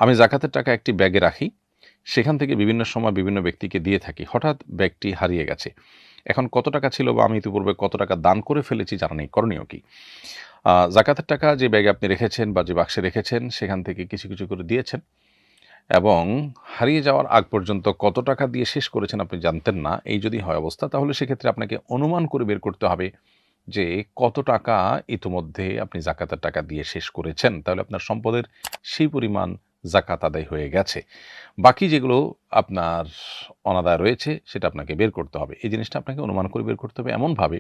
আমি জাকাতের টাকা একটি ব্যাগে রাখি, সেখান থেকে বিভিন্ন সময় বিভিন্ন ব্যক্তিকে দিয়ে থাকি। হঠাৎ ব্যাগটি হারিয়ে গেছে। এখন কত টাকা ছিল বা আমি ইতিপূর্বে কত টাকা দান করে ফেলেছি জানা নেই, করণীয় কি? জাকাতের টাকা যে ব্যাগে আপনি রেখেছেন বা যে বাক্সে রেখেছেন সেখান থেকে কিছু, কিছু করে দিয়েছেন এবং হারিয়ে যাওয়ার আগ পর্যন্ত কত টাকা দিয়ে শেষ করেছেন আপনি জানতেন না। এই যদি হয় অবস্থা, তাহলে সেক্ষেত্রে আপনাকে অনুমান করে বের করতে হবে যে কত টাকা ইতিমধ্যে আপনি জাকাতের টাকা দিয়ে শেষ করেছেন। তাহলে আপনার সম্পদের সেই পরিমাণ জাকাত আদায় হয়ে গেছে। বাকি যেগুলো আপনার অনাদায় রয়েছে সেটা আপনাকে বের করতে হবে। এই জিনিসটা আপনাকে অনুমান করে বের করতে হবে এমনভাবে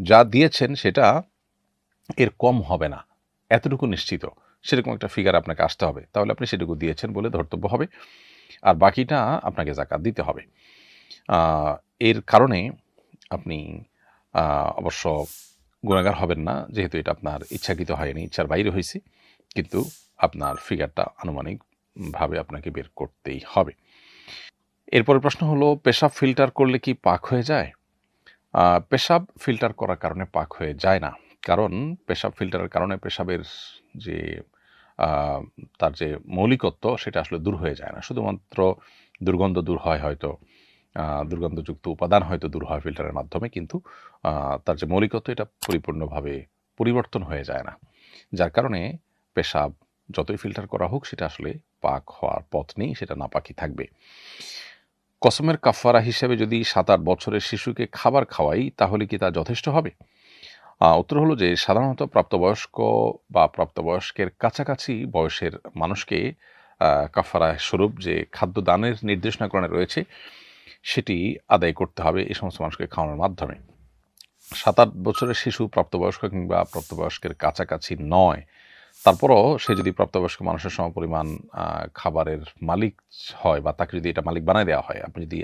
যা দিয়েছেন সেটা এর কম হবে না, এতটুকু নিশ্চিত। সেরকম একটা ফিগার আপনাকে আসতে হবে। তাহলে আপনি সেটুকু দিয়েছেন বলে ধর্তব্য হবে। আর বাকিটা আপনাকে জাকাত দিতে হবে। আ এর কারণে আপনি অবশ্য গুনাহগার হবেন না, যেহেতু এটা আপনার ইচ্ছাকৃত হয়নি, ইচ্ছার বাইরে হইছে। কিন্তু আপনার ফিগারটা আনুমানিকভাবে আপনাকে বের করতেই হবে। এরপরের প্রশ্ন হলো, পেশাব ফিল্টার করলে কি পাক হয়ে যায়? পেশাব ফিল্টার করার কারণে পাক হয়ে যায় না। কারণ পেশাব ফিল্টারের কারণে পেশাবের যে আ তার যে মৌলিকত্ব সেটা আসলে দূর হয়ে যায় না। শুধুমাত্র দুর্গন্ধ দূর হয় হয়তো, দুর্গন্ধযুক্ত উপাদান হয়তো দূর হয় ফিল্টারের মাধ্যমে, কিন্তু আ তার যে মৌলিকত্ব এটা পরিপূর্ণভাবে পরিবর্তন হয়ে যায় না। যার কারণে পেশাব যতই ফিল্টার করা হোক সেটা আসলে পাক হওয়ার পথ নেই, সেটা নাপাকই থাকবে। কসমের কাফারা হিসেবে যদি ৭-৮ বছরের শিশুকে খাবার খাওয়াই তাহলে কি তা যথেষ্ট হবে? উত্তর হলো যে সাধারণত প্রাপ্তবয়স্ক বা প্রাপ্তবয়স্কের কাছাকাছি বয়সের মানুষকে কাফারা স্বরূপ যে খাদ্য দানের নির্দেশনা কোরআনে রয়েছে সেটি আদায় করতে হবে এই সমস্ত মানুষকে খাওয়ানোর মাধ্যমে। ৭-৮ বছরের শিশু প্রাপ্তবয়স্ক কিংবা প্রাপ্তবয়স্কের কাছাকাছি নয়। তারপরও সে যদি প্রাপ্তবয়স্ক মানুষের সমপরিমাণ খাবারের মালিক হয় বা তাকে যদি এটা মালিক বানায় দেওয়া হয়, আপনি যদি